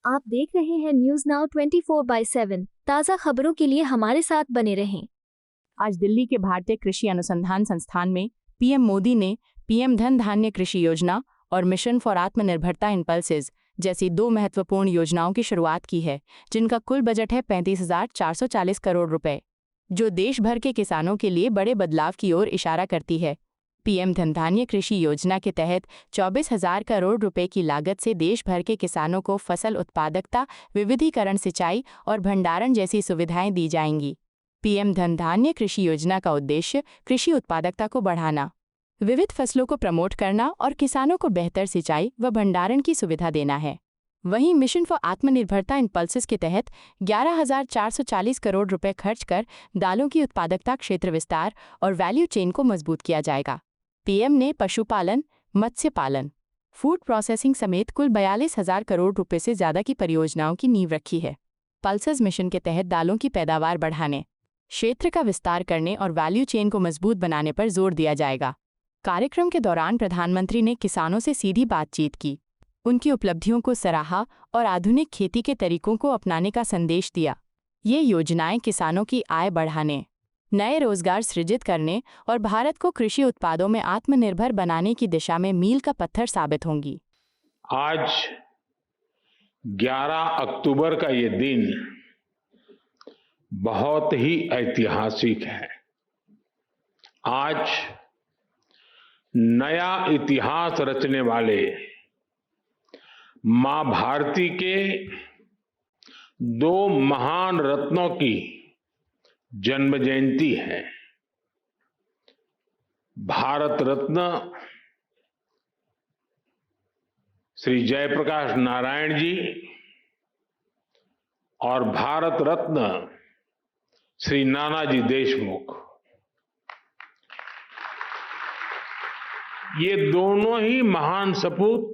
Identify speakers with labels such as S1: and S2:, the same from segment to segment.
S1: आप देख रहे हैं न्यूज नाउ 24/7 ताज़ा खबरों के लिए हमारे साथ बने रहें।
S2: आज दिल्ली के भारतीय कृषि अनुसंधान संस्थान में पीएम मोदी ने पीएम धन धान्य कृषि योजना और मिशन फॉर आत्मनिर्भरता इम्पल्सेस जैसी दो महत्वपूर्ण योजनाओं की शुरुआत की है, जिनका कुल बजट है 35,440 करोड़ रुपए, जो देश भर के किसानों के लिए बड़े बदलाव की ओर इशारा करती है। पीएम धन धान्य कृषि योजना के तहत 24,000 करोड़ रुपए की लागत से देश भर के किसानों को फसल उत्पादकता, विविधीकरण, सिंचाई और भंडारण जैसी सुविधाएं दी जाएंगी। पीएम धन धान्य कृषि योजना का उद्देश्य कृषि उत्पादकता को बढ़ाना, विविध फसलों को प्रमोट करना और किसानों को बेहतर सिंचाई व भंडारण की सुविधा देना है। वहीं मिशन फॉर आत्मनिर्भरता इम्पल्सेस के तहत 11,440 करोड़ रुपए खर्च कर दालों की उत्पादकता, क्षेत्र विस्तार और वैल्यू चेन को मजबूत किया जाएगा। पीएम ने पशुपालन, मत्स्य पालन, फूड प्रोसेसिंग समेत कुल 42,000 करोड़ रुपए से ज्यादा की परियोजनाओं की नींव रखी है। पल्सेस मिशन के तहत दालों की पैदावार बढ़ाने, क्षेत्र का विस्तार करने और वैल्यू चेन को मजबूत बनाने पर जोर दिया जाएगा। कार्यक्रम के दौरान प्रधानमंत्री ने किसानों से सीधी बातचीत की, उनकी उपलब्धियों को सराहा और आधुनिक खेती के तरीकों को अपनाने का संदेश दिया। ये योजनाएं किसानों की आय बढ़ाने, नए रोजगार सृजित करने और भारत को कृषि उत्पादों में आत्मनिर्भर बनाने की दिशा में मील का पत्थर साबित होंगी।
S3: आज 11 अक्टूबर का ये दिन बहुत ही ऐतिहासिक है। आज नया इतिहास रचने वाले मां भारती के दो महान रत्नों की जन्म जयंती है। भारत रत्न श्री जयप्रकाश नारायण जी और भारत रत्न श्री नानाजी देशमुख, ये दोनों ही महान सपूत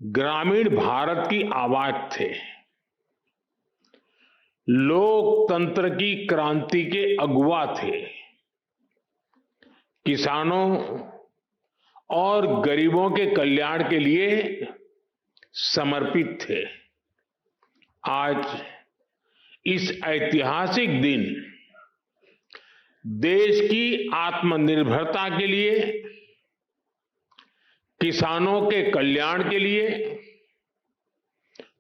S3: ग्रामीण भारत की आवाज थे, लोकतंत्र की क्रांति के अगुवा थे, किसानों और गरीबों के कल्याण के लिए समर्पित थे। आज इस ऐतिहासिक दिन देश की आत्मनिर्भरता के लिए, किसानों के कल्याण के लिए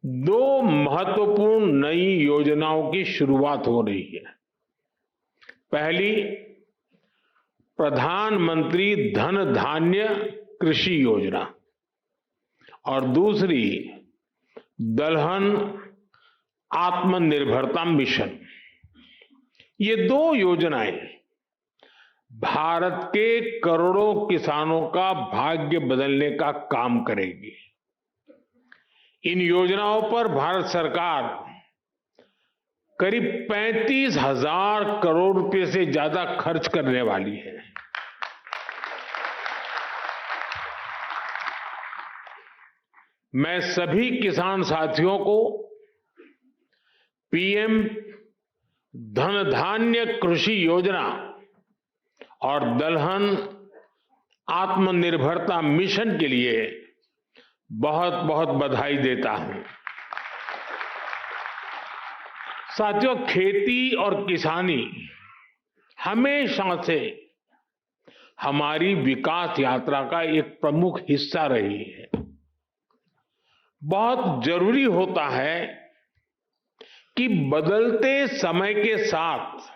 S3: दो महत्वपूर्ण नई योजनाओं की शुरुआत हो रही है। पहली, प्रधानमंत्री धन धान्य कृषि योजना और दूसरी दलहन आत्मनिर्भरता मिशन। ये दो योजनाएं भारत के करोड़ों किसानों का भाग्य बदलने का काम करेगी। इन योजनाओं पर भारत सरकार करीब 35,000 करोड़ रुपए से ज्यादा खर्च करने वाली है। मैं सभी किसान साथियों को पीएम धन धान्य कृषि योजना और दलहन आत्मनिर्भरता मिशन के लिए बहुत बहुत बधाई देता हूं। साथियों, खेती और किसानी हमेशा से हमारी विकास यात्रा का एक प्रमुख हिस्सा रही है। बहुत जरूरी होता है कि बदलते समय के साथ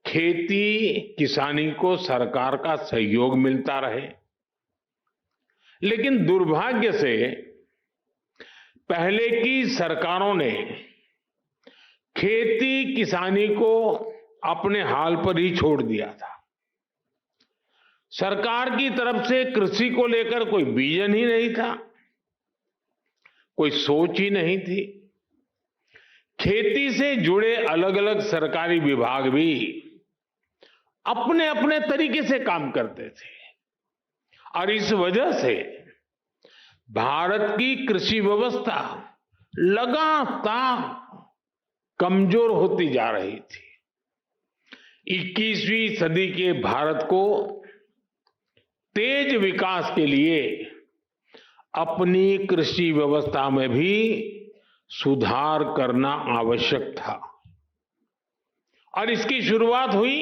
S3: खेती किसानी को सरकार का सहयोग मिलता रहे, लेकिन दुर्भाग्य से पहले की सरकारों ने खेती किसानी को अपने हाल पर ही छोड़ दिया था। सरकार की तरफ से कृषि को लेकर कोई विजन ही नहीं था, कोई सोच ही नहीं थी। खेती से जुड़े अलग अलग सरकारी विभाग भी अपने अपने तरीके से काम करते थे और इस वजह से भारत की कृषि व्यवस्था लगातार कमजोर होती जा रही थी। 21वीं सदी के भारत को तेज विकास के लिए अपनी कृषि व्यवस्था में भी सुधार करना आवश्यक था और इसकी शुरुआत हुई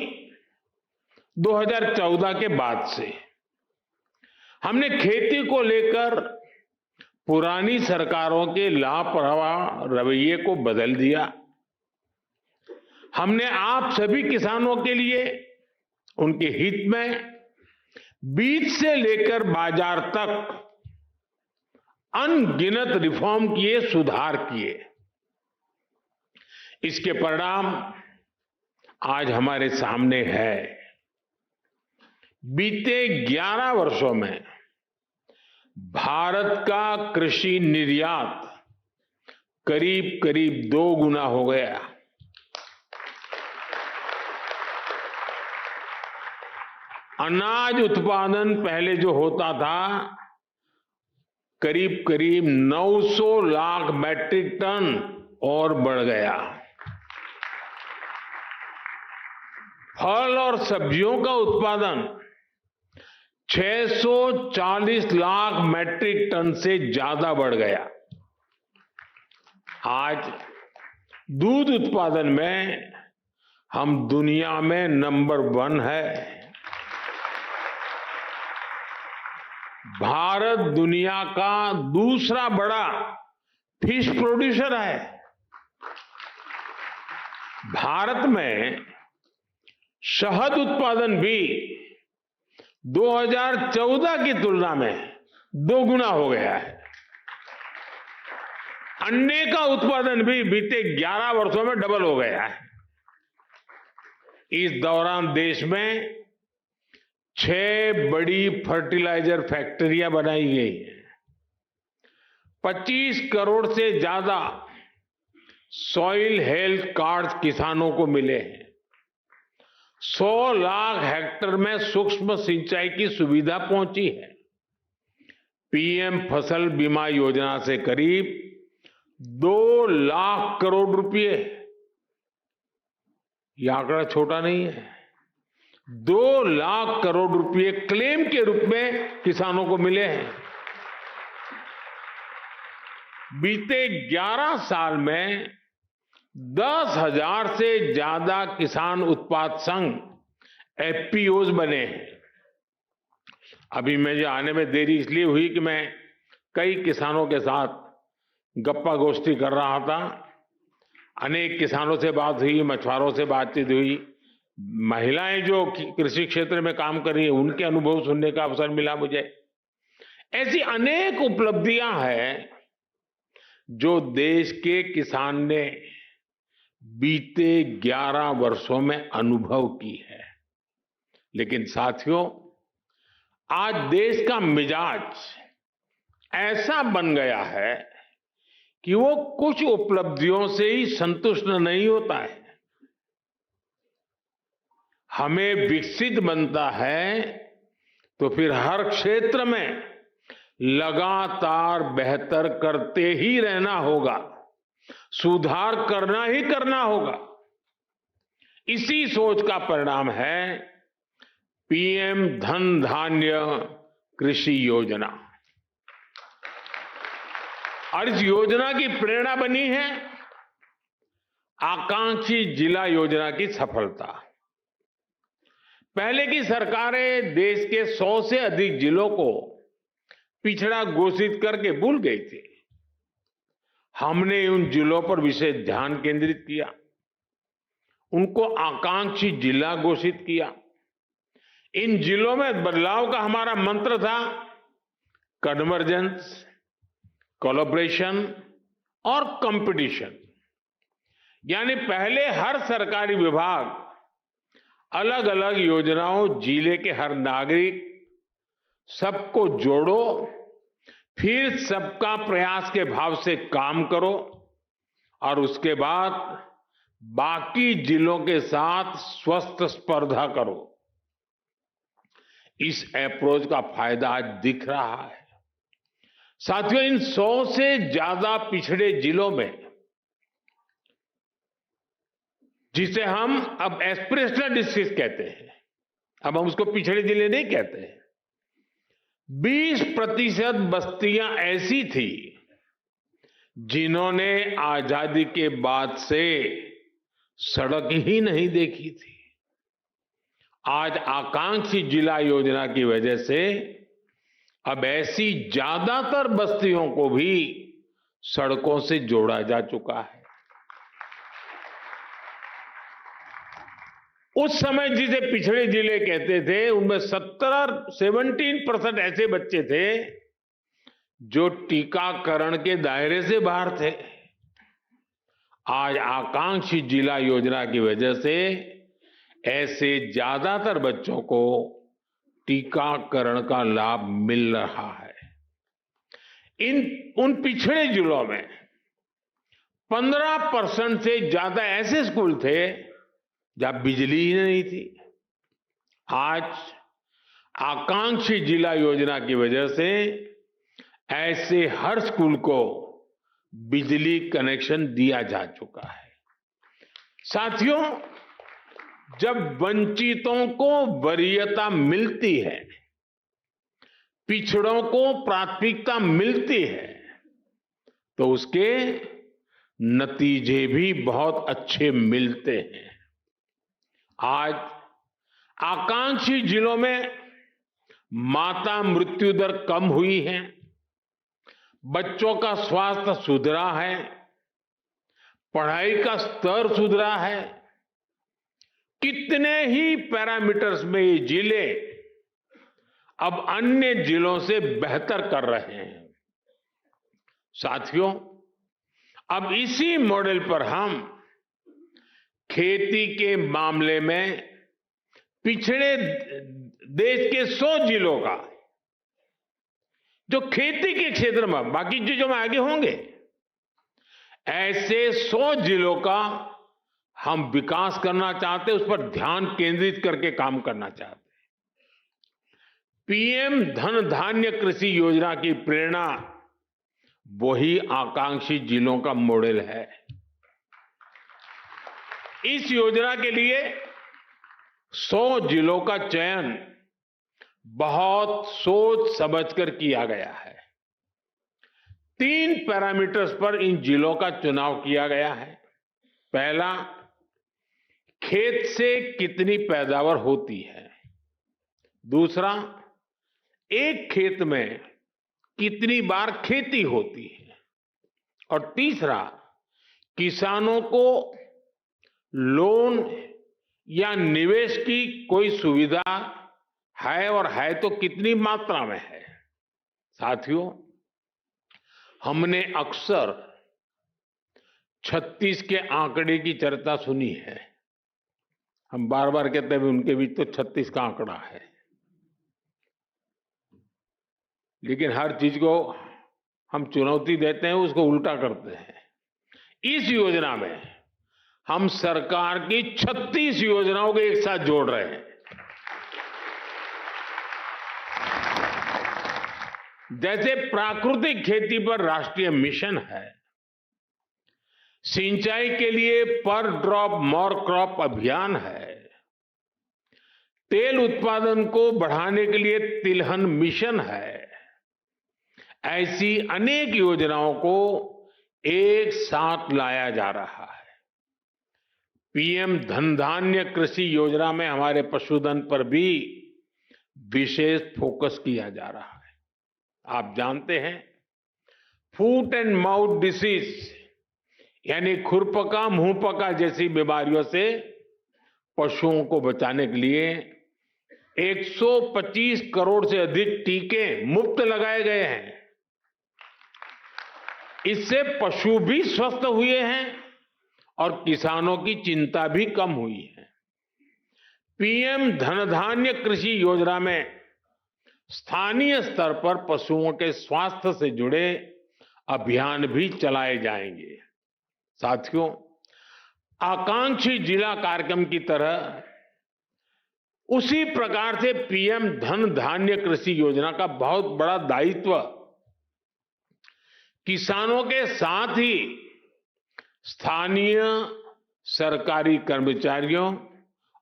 S3: 2014 के बाद से। हमने खेती को लेकर पुरानी सरकारों के लापरवाह रवैये को बदल दिया। हमने आप सभी किसानों के लिए उनके हित में बीज से लेकर बाजार तक अनगिनत रिफॉर्म किए, सुधार किए। इसके परिणाम आज हमारे सामने है। बीते 11 वर्षों में भारत का कृषि निर्यात करीब करीब 2 गुना हो गया। अनाज उत्पादन पहले जो होता था करीब करीब 900 लाख मैट्रिक टन और बढ़ गया। फल और सब्जियों का उत्पादन 640 लाख मैट्रिक टन से ज्यादा बढ़ गया। आज दूध उत्पादन में हम दुनिया में नंबर 1 है। भारत दुनिया का दूसरा बड़ा फिश प्रोड्यूसर है। भारत में शहद उत्पादन भी 2014 की तुलना में 2 गुना हो गया है। अंडे का उत्पादन भी बीते 11 वर्षों में डबल हो गया है। इस दौरान देश में 6 बड़ी फर्टिलाइजर फैक्ट्रियां बनाई गई हैं। 25 करोड़ से ज्यादा सॉइल हेल्थ कार्ड किसानों को मिले हैं। 100 लाख हेक्टेयर में सूक्ष्म सिंचाई की सुविधा पहुंची है। पीएम फसल बीमा योजना से करीब 2 लाख करोड़ रुपए, यह आंकड़ा छोटा नहीं है, 2 लाख करोड़ रुपए क्लेम के रूप में किसानों को मिले हैं। बीते 11 साल में 10,000 से ज्यादा किसान उत्पाद संघ एफपीओज बने हैं। अभी मुझे आने में देरी इसलिए हुई कि मैं कई किसानों के साथ गप्पा गोष्ठी कर रहा था। अनेक किसानों से बात हुई, मछुआरों से बातचीत हुई, महिलाएं जो कृषि क्षेत्र में काम कर रही है उनके अनुभव सुनने का अवसर मिला मुझे। ऐसी अनेक उपलब्धियां हैं जो देश के किसान ने बीते 11 वर्षों में अनुभव की है। लेकिन साथियों, आज देश का मिजाज ऐसा बन गया है कि वो कुछ उपलब्धियों से ही संतुष्ट नहीं होता है। हमें विकसित बनता है तो फिर हर क्षेत्र में लगातार बेहतर करते ही रहना होगा, सुधार करना ही करना होगा। इसी सोच का परिणाम है पीएम धन धान्य कृषि योजना। और इस योजना की प्रेरणा बनी है आकांक्षी जिला योजना की सफलता। पहले की सरकारें देश के 100 से अधिक जिलों को पिछड़ा घोषित करके भूल गई थी। हमने उन जिलों पर विशेष ध्यान केंद्रित किया, उनको आकांक्षी जिला घोषित किया। इन जिलों में बदलाव का हमारा मंत्र था कन्वर्जेंस, कोलैबोरेशन और कंपटीशन। यानी पहले हर सरकारी विभाग अलग अलग योजनाओं, जिले के हर नागरिक, सबको जोड़ो, फिर सबका प्रयास के भाव से काम करो और उसके बाद बाकी जिलों के साथ स्वस्थ स्पर्धा करो। इस अप्रोच का फायदा आज दिख रहा है। साथियों, इन 100 से ज्यादा पिछड़े जिलों में, जिसे हम अब एस्पिरेशनल डिस्ट्रिक्ट कहते हैं, अब हम उसको पिछड़े जिले नहीं कहते हैं, 20% बस्तियां ऐसी थी जिन्होंने आजादी के बाद से सड़क ही नहीं देखी थी। आज आकांक्षी जिला योजना की वजह से अब ऐसी ज्यादातर बस्तियों को भी सड़कों से जोड़ा जा चुका है। उस समय जिसे पिछड़े जिले कहते थे, उनमें 17% ऐसे बच्चे थे जो टीकाकरण के दायरे से बाहर थे। आज आकांक्षी जिला योजना की वजह से ऐसे ज्यादातर बच्चों को टीकाकरण का लाभ मिल रहा है। उन पिछड़े जिलों में 15% से ज्यादा ऐसे स्कूल थे जहां बिजली ही नहीं थी। आज आकांक्षी जिला योजना की वजह से ऐसे हर स्कूल को बिजली कनेक्शन दिया जा चुका है। साथियों, जब वंचितों को वरीयता मिलती है, पिछड़ों को प्राथमिकता मिलती है, तो उसके नतीजे भी बहुत अच्छे मिलते हैं। आज आकांक्षी जिलों में माता मृत्यु दर कम हुई है, बच्चों का स्वास्थ्य सुधरा है, पढ़ाई का स्तर सुधरा है। कितने ही पैरामीटर्स में ये जिले अब अन्य जिलों से बेहतर कर रहे हैं। साथियों, अब इसी मॉडल पर हम खेती के मामले में पिछड़े देश के 100 जिलों का, जो खेती के क्षेत्र में, बाकी चीजों में आगे होंगे, ऐसे 100 जिलों का हम विकास करना चाहते हैं, उस पर ध्यान केंद्रित करके काम करना चाहते हैं। पीएम धन धान्य कृषि योजना की प्रेरणा वही आकांक्षी जिलों का मॉडल है। इस योजना के लिए 100 जिलों का चयन बहुत सोच समझकर किया गया है। 3 पैरामीटर्स पर इन जिलों का चुनाव किया गया है। पहला, खेत से कितनी पैदावार होती है। दूसरा, एक खेत में कितनी बार खेती होती है। और तीसरा, किसानों को लोन या निवेश की कोई सुविधा है, और है तो कितनी मात्रा में है। साथियों, हमने अक्सर 36 के आंकड़े की चर्चा सुनी है। हम बार बार कहते हैं उनके बीच तो 36 का आंकड़ा है, लेकिन हर चीज को हम चुनौती देते हैं, उसको उल्टा करते हैं। इस योजना में हम सरकार की 36 योजनाओं को एक साथ जोड़ रहे हैं। जैसे प्राकृतिक खेती पर राष्ट्रीय मिशन है, सिंचाई के लिए पर ड्रॉप मोर क्रॉप अभियान है, तेल उत्पादन को बढ़ाने के लिए तिलहन मिशन है, ऐसी अनेक योजनाओं को एक साथ लाया जा रहा है। पीएम धन धान्य कृषि योजना में हमारे पशुधन पर भी विशेष फोकस किया जा रहा है। आप जानते हैं, फूट एंड माउथ डिसीज यानी खुरपका मुंहपका जैसी बीमारियों से पशुओं को बचाने के लिए 125 करोड़ से अधिक टीके मुफ्त लगाए गए हैं। इससे पशु भी स्वस्थ हुए हैं और किसानों की चिंता भी कम हुई है। पीएम धन धान्य कृषि योजना में स्थानीय स्तर पर पशुओं के स्वास्थ्य से जुड़े अभियान भी चलाए जाएंगे। साथियों, आकांक्षी जिला कार्यक्रम की तरह उसी प्रकार से पीएम धन धान्य कृषि योजना का बहुत बड़ा दायित्व किसानों के साथ ही स्थानीय सरकारी कर्मचारियों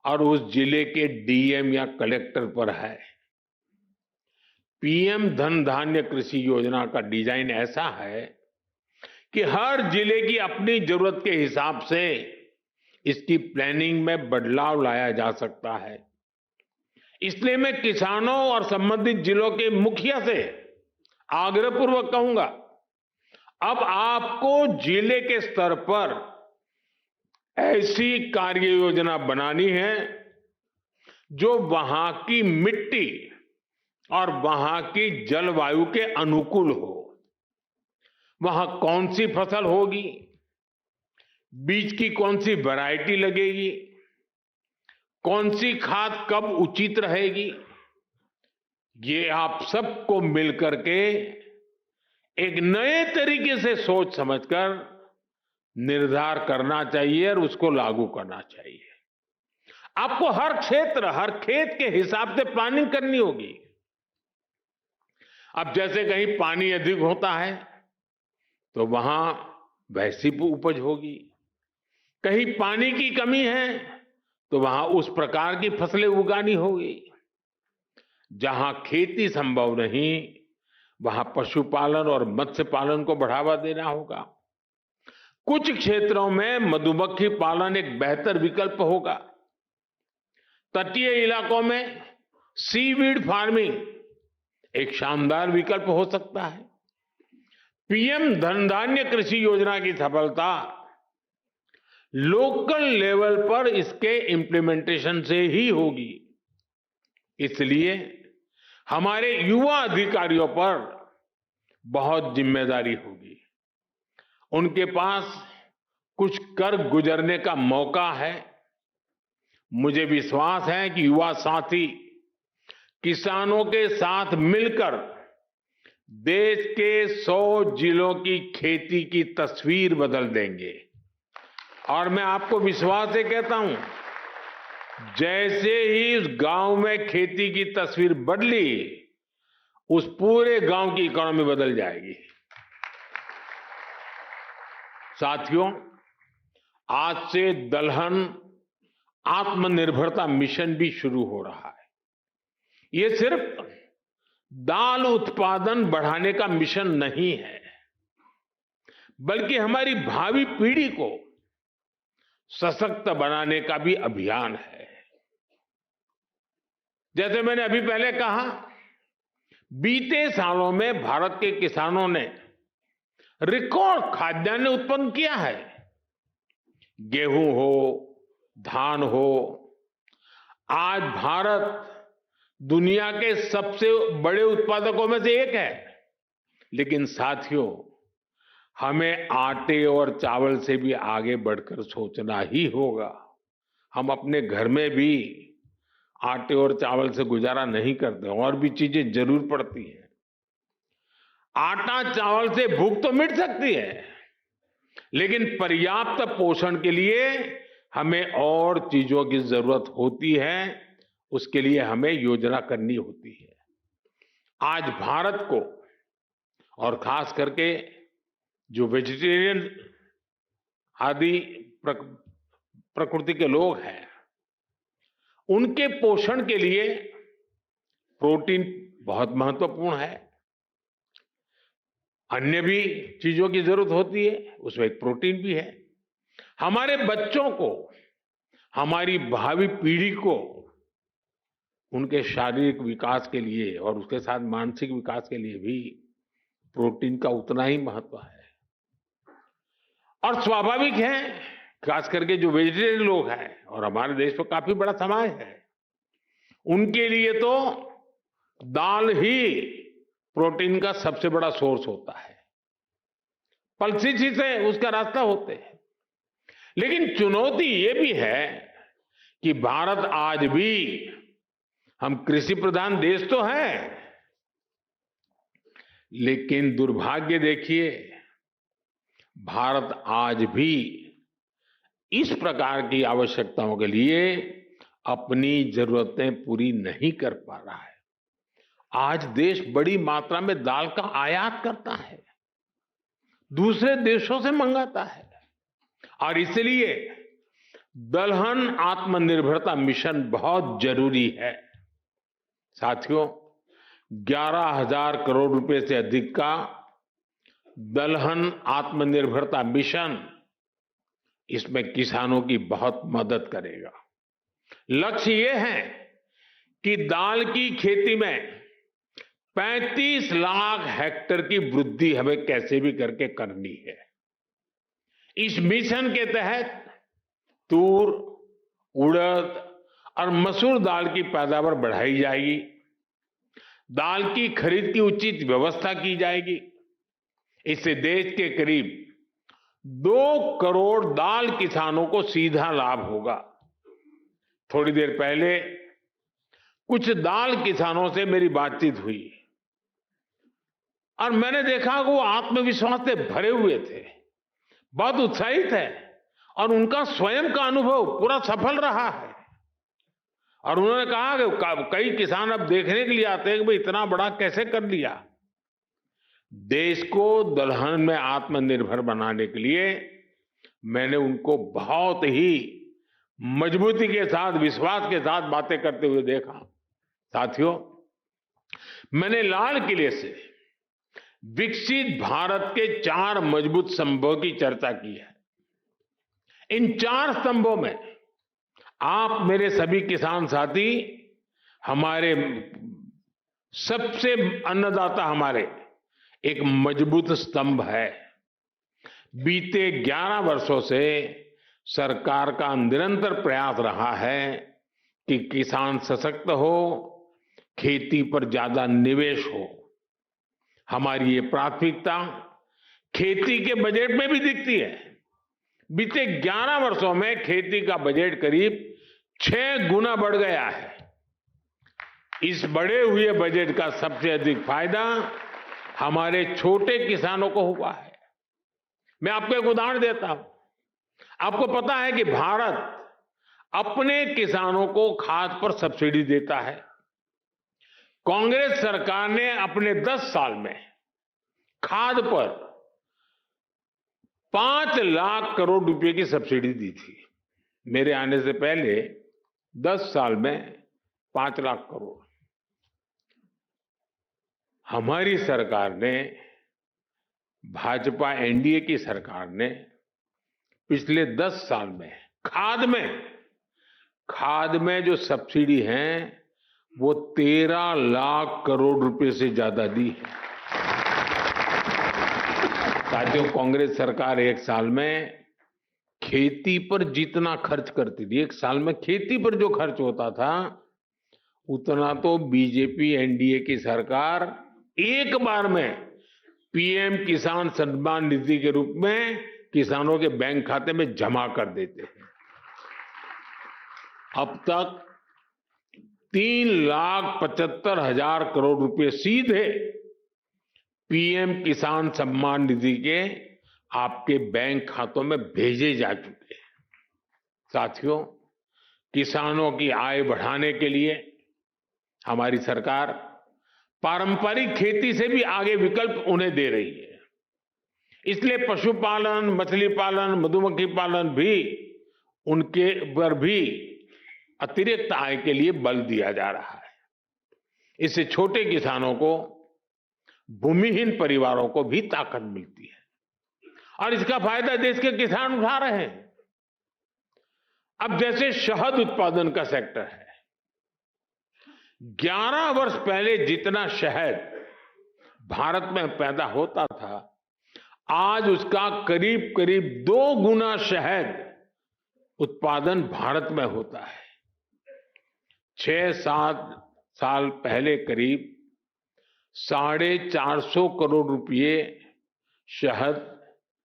S3: और उस जिले के डीएम या कलेक्टर पर है। पीएम धन धान्य कृषि योजना का डिजाइन ऐसा है कि हर जिले की अपनी जरूरत के हिसाब से इसकी प्लानिंग में बदलाव लाया जा सकता है। इसलिए मैं किसानों और संबंधित जिलों के मुखिया से आग्रहपूर्वक कहूंगा, अब आपको जिले के स्तर पर ऐसी कार्य योजना बनानी है जो वहां की मिट्टी और वहां की जलवायु के अनुकूल हो। वहां कौन सी फसल होगी, बीज की कौन सी वैरायटी लगेगी, कौन सी खाद कब उचित रहेगी, ये आप सबको मिलकर के एक नए तरीके से सोच समझकर निर्धार करना चाहिए और उसको लागू करना चाहिए। आपको हर क्षेत्र, हर खेत के हिसाब से प्लानिंग करनी होगी। अब जैसे कहीं पानी अधिक होता है तो वहां वैसी उपज होगी, कहीं पानी की कमी है तो वहां उस प्रकार की फसलें उगानी होगी। जहां खेती संभव नहीं वहां पशुपालन और मत्स्य पालन को बढ़ावा देना होगा। कुछ क्षेत्रों में मधुमक्खी पालन एक बेहतर विकल्प होगा। तटीय इलाकों में सीवीड फार्मिंग एक शानदार विकल्प हो सकता है। पीएम धन धान्य कृषि योजना की सफलता लोकल लेवल पर इसके इम्प्लीमेंटेशन से ही होगी। इसलिए हमारे युवा अधिकारियों पर बहुत जिम्मेदारी होगी। उनके पास कुछ कर गुजरने का मौका है। मुझे विश्वास है कि युवा साथी किसानों के साथ मिलकर देश के 100 जिलों की खेती की तस्वीर बदल देंगे। और मैं आपको विश्वास से कहता हूं, जैसे ही उस गांव में खेती की तस्वीर बदली, उस पूरे गांव की इकोनॉमी बदल जाएगी। साथियों, आज से दलहन आत्मनिर्भरता मिशन भी शुरू हो रहा है। ये सिर्फ दाल उत्पादन बढ़ाने का मिशन नहीं है, बल्कि हमारी भावी पीढ़ी को सशक्त बनाने का भी अभियान है। जैसे मैंने अभी पहले कहा, बीते सालों में भारत के किसानों ने रिकॉर्ड खाद्यान्न उत्पन्न किया है। गेहूं हो, धान हो, आज भारत दुनिया के सबसे बड़े उत्पादकों में से एक है। लेकिन साथियों, हमें आटे और चावल से भी आगे बढ़कर सोचना ही होगा। हम अपने घर में भी आटे और चावल से गुजारा नहीं करते, और भी चीजें जरूर पड़ती हैं। आटा चावल से भूख तो मिट सकती है, लेकिन पर्याप्त पोषण के लिए हमें और चीजों की जरूरत होती है। उसके लिए हमें योजना करनी होती है। आज भारत को, और खास करके जो वेजिटेरियन आदि प्रकृति के लोग हैं, उनके पोषण के लिए प्रोटीन बहुत महत्वपूर्ण है। अन्य भी चीजों की जरूरत होती है, उसमें एक प्रोटीन भी है। हमारे बच्चों को, हमारी भावी पीढ़ी को उनके शारीरिक विकास के लिए और उसके साथ मानसिक विकास के लिए भी प्रोटीन का उतना ही महत्व है। और स्वाभाविक है, खास करके जो वेजिटेरियन लोग हैं, और हमारे देश में काफी बड़ा समाज है, उनके लिए तो दाल ही प्रोटीन का सबसे बड़ा सोर्स होता है। पल्सिस ही से उसका रास्ता होते हैं। लेकिन चुनौती ये भी है कि भारत आज भी, हम कृषि प्रधान देश तो है, लेकिन दुर्भाग्य देखिए, भारत आज भी इस प्रकार की आवश्यकताओं के लिए अपनी जरूरतें पूरी नहीं कर पा रहा है। आज देश बड़ी मात्रा में दाल का आयात करता है, दूसरे देशों से मंगाता है, और इसलिए दलहन आत्मनिर्भरता मिशन बहुत जरूरी है। साथियों, 11,000 करोड़ रुपए से अधिक का दलहन आत्मनिर्भरता मिशन इसमें किसानों की बहुत मदद करेगा। लक्ष्य ये है कि दाल की खेती में 35 लाख हेक्टेयर की वृद्धि हमें कैसे भी करके करनी है। इस मिशन के तहत तूर, उड़द और मसूर दाल की पैदावार बढ़ाई जाएगी। दाल की खरीद की उचित व्यवस्था की जाएगी। इससे देश के करीब 2 करोड़ दाल किसानों को सीधा लाभ होगा। थोड़ी देर पहले कुछ दाल किसानों से मेरी बातचीत हुई और मैंने देखा कि वो आत्मविश्वास से भरे हुए थे, बहुत उत्साहित है और उनका स्वयं का अनुभव पूरा सफल रहा है। और उन्होंने कहा कि कई किसान अब देखने के लिए आते हैं कि भाई इतना बड़ा कैसे कर लिया। देश को दलहन में आत्मनिर्भर बनाने के लिए मैंने उनको बहुत ही मजबूती के साथ, विश्वास के साथ बातें करते हुए देखा। साथियों, मैंने लाल किले से विकसित भारत के 4 मजबूत स्तंभों की चर्चा की है। इन 4 स्तंभों में आप मेरे सभी किसान साथी, हमारे सबसे अन्नदाता हमारे एक मजबूत स्तंभ है। बीते 11 वर्षों से सरकार का निरंतर प्रयास रहा है कि किसान सशक्त हो, खेती पर ज्यादा निवेश हो। हमारी ये प्राथमिकता खेती के बजट में भी दिखती है। बीते 11 वर्षों में खेती का बजट करीब 6 गुना बढ़ गया है। इस बढ़े हुए बजट का सबसे अधिक फायदा हमारे छोटे किसानों को हुआ है। मैं आपको एक उदाहरण देता हूं। आपको पता है कि भारत अपने किसानों को खाद पर सब्सिडी देता है। कांग्रेस सरकार ने अपने 10 साल में खाद पर 5 लाख करोड़ रुपए की सब्सिडी दी थी। मेरे आने से पहले 10 साल में 5 लाख करोड़। हमारी सरकार ने, भाजपा एनडीए की सरकार ने पिछले 10 साल में खाद में जो सब्सिडी है वो 13 लाख करोड़ रुपए से ज्यादा दी है। साथियों, कांग्रेस सरकार एक साल में खेती पर जितना खर्च करती थी, एक साल में खेती पर जो खर्च होता था, उतना तो बीजेपी एनडीए की सरकार एक बार में पीएम किसान सम्मान निधि के रूप में किसानों के बैंक खाते में जमा कर देते हैं। अब तक 3,75,000 करोड़ रुपए सीधे पीएम किसान सम्मान निधि के आपके बैंक खातों में भेजे जा चुके हैं। साथियों, किसानों की आय बढ़ाने के लिए हमारी सरकार पारंपरिक खेती से भी आगे विकल्प उन्हें दे रही है। इसलिए पशुपालन, मछली पालन, मधुमक्खी पालन भी, उनके पर भी अतिरिक्त आय के लिए बल दिया जा रहा है। इससे छोटे किसानों को, भूमिहीन परिवारों को भी ताकत मिलती है और इसका फायदा देश के किसान उठा रहे हैं। अब जैसे शहद उत्पादन का सेक्टर है, 11 वर्ष पहले जितना शहद भारत में पैदा होता था, आज उसका करीब करीब 2 गुना शहद उत्पादन भारत में होता है। 6-7 साल पहले करीब 450 करोड़ रुपए शहद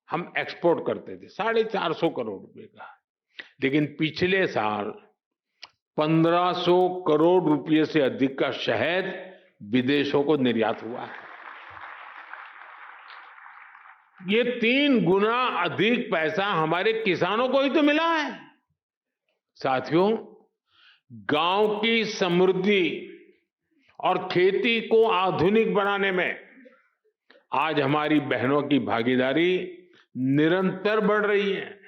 S3: हम एक्सपोर्ट करते थे, 450 करोड़ रुपए का। लेकिन पिछले साल 1500 करोड़ रुपए से अधिक का शहद विदेशों को निर्यात हुआ है। ये 3 गुना अधिक पैसा हमारे किसानों को ही तो मिला है। साथियों, गांव की समृद्धि और खेती को आधुनिक बनाने में आज हमारी बहनों की भागीदारी निरंतर बढ़ रही है।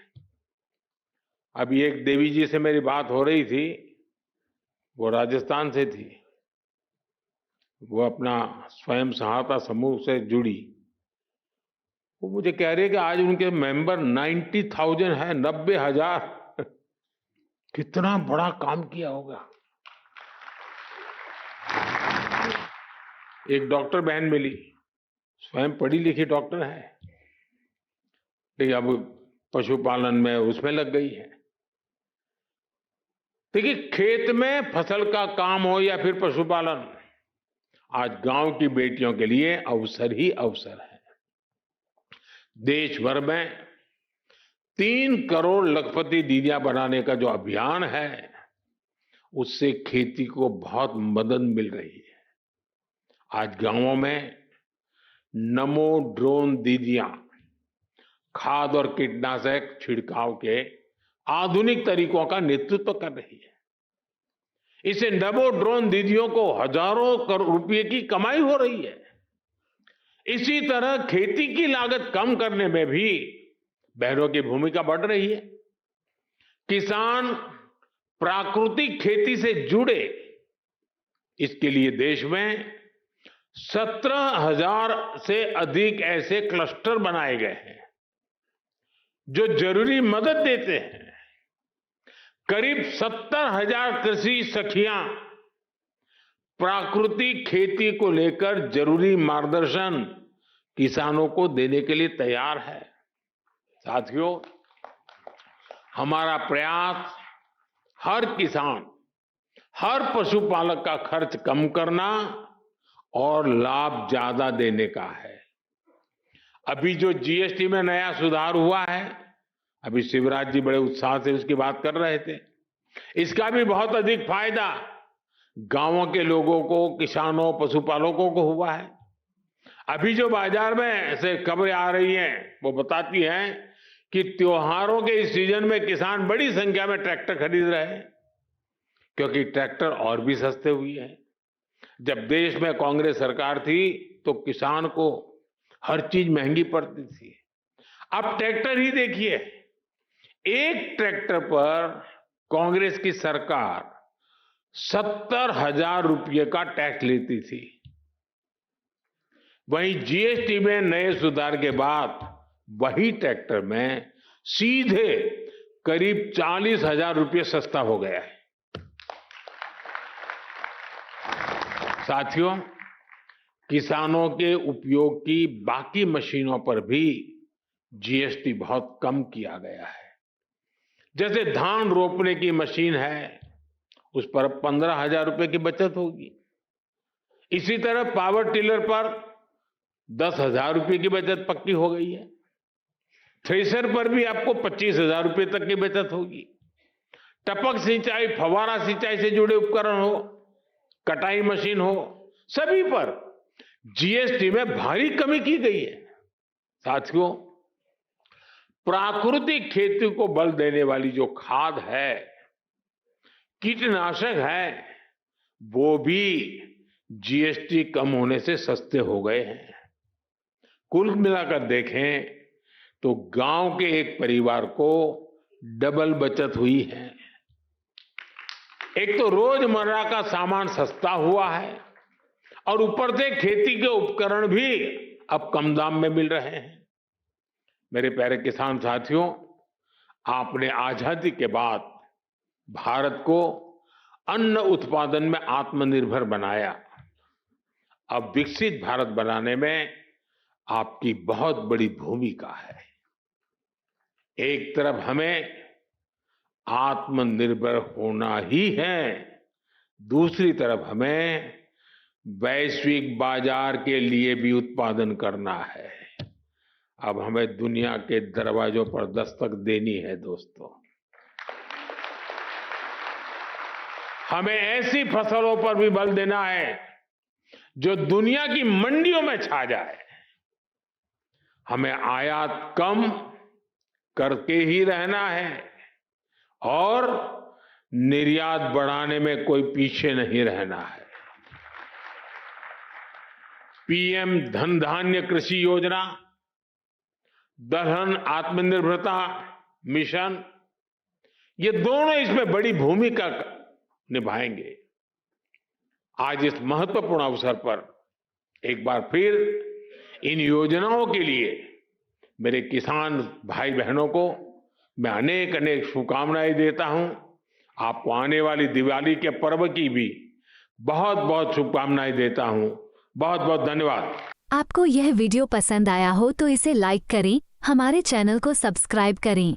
S3: अभी एक देवी जी से मेरी बात हो रही थी, वो राजस्थान से थी। वो अपना स्वयं सहायता समूह से जुड़ी। वो मुझे कह रही है कि आज उनके मेंबर 90,000 है, 90,000। कितना बड़ा काम किया होगा। एक डॉक्टर बहन मिली, स्वयं पढ़ी लिखी डॉक्टर है, लेकिन अब पशुपालन में उसमें लग गई है। देखिए, खेत में फसल का काम हो या फिर पशुपालन, आज गांव की बेटियों के लिए अवसर ही अवसर है। देश भर में 3 करोड़ लखपति दीदियां बनाने का जो अभियान है, उससे खेती को बहुत मदद मिल रही है। आज गांवों में नमो ड्रोन दीदियां खाद और कीटनाशक छिड़काव के आधुनिक तरीकों का नेतृत्व कर रही है। इससे नमो ड्रोन दीदियों को हजारों करोड़ रुपए की कमाई हो रही है। इसी तरह खेती की लागत कम करने में भी बहनों की भूमिका बढ़ रही है। किसान प्राकृतिक खेती से जुड़े, इसके लिए देश में 17,000 से अधिक ऐसे क्लस्टर बनाए गए हैं जो जरूरी मदद देते हैं। करीब 70,000 कृषि सखियां प्राकृतिक खेती को लेकर जरूरी मार्गदर्शन किसानों को देने के लिए तैयार है। साथियों, हमारा प्रयास हर किसान, हर पशुपालक का खर्च कम करना और लाभ ज्यादा देने का है। अभी जो जीएसटी में नया सुधार हुआ है, अभी शिवराज जी बड़े उत्साह से उसकी बात कर रहे थे, इसका भी बहुत अधिक फायदा गांवों के लोगों को, किसानों, पशुपालकों को हुआ है। अभी जो बाजार में ऐसे खबरें आ रही हैं, वो बताती हैं कि त्योहारों के इस सीजन में किसान बड़ी संख्या में ट्रैक्टर खरीद रहे हैं, क्योंकि ट्रैक्टर और भी सस्ते हुए हैं। जब देश में कांग्रेस सरकार थी तो किसान को हर चीज महंगी पड़ती थी। अब ट्रैक्टर ही देखिए, एक ट्रैक्टर पर कांग्रेस की सरकार 70,000 रुपये का टैक्स लेती थी। वहीं जीएसटी में नए सुधार के बाद वही ट्रैक्टर में सीधे करीब 40,000 रुपये सस्ता हो गया है। साथियों, किसानों के उपयोग की बाकी मशीनों पर भी जीएसटी बहुत कम किया गया है। जैसे धान रोपने की मशीन है, उस पर 15,000 रुपये की बचत होगी। इसी तरह पावर टिलर पर 10,000 रुपये की बचत पक्की हो गई है। थ्रेशर पर भी आपको 25,000 रुपये तक की बचत होगी। टपक सिंचाई, फव्वारा सिंचाई से जुड़े उपकरण हो, कटाई मशीन हो, सभी पर जीएसटी में भारी कमी की गई है। साथियों, प्राकृतिक खेती को बल देने वाली जो खाद है, कीटनाशक है, वो भी जीएसटी कम होने से सस्ते हो गए हैं। कुल मिलाकर देखें तो गांव के एक परिवार को डबल बचत हुई है। एक तो रोजमर्रा का सामान सस्ता हुआ है और ऊपर से खेती के उपकरण भी अब कम दाम में मिल रहे हैं। मेरे प्यारे किसान साथियों, आपने आजादी के बाद भारत को अन्न उत्पादन में आत्मनिर्भर बनाया। अब विकसित भारत बनाने में आपकी बहुत बड़ी भूमिका है। एक तरफ हमें आत्मनिर्भर होना ही है, दूसरी तरफ हमें वैश्विक बाजार के लिए भी उत्पादन करना है। अब हमें दुनिया के दरवाजों पर दस्तक देनी है। दोस्तों, हमें ऐसी फसलों पर भी बल देना है जो दुनिया की मंडियों में छा जाए। हमें आयात कम करके ही रहना है और निर्यात बढ़ाने में कोई पीछे नहीं रहना है। पीएम धन धान्य कृषि योजना, दलहन आत्मनिर्भरता मिशन, ये दोनों इसमें बड़ी भूमिका निभाएंगे। आज इस महत्वपूर्ण अवसर पर एक बार फिर इन योजनाओं के लिए मेरे किसान भाई बहनों को मैं अनेक अनेक शुभकामनाएं देता हूं। आपको आने वाली दिवाली के पर्व की भी बहुत बहुत शुभकामनाएं देता हूं। बहुत बहुत धन्यवाद।
S1: आपको यह वीडियो पसंद आया हो तो इसे लाइक करें, हमारे चैनल को सब्सक्राइब करें।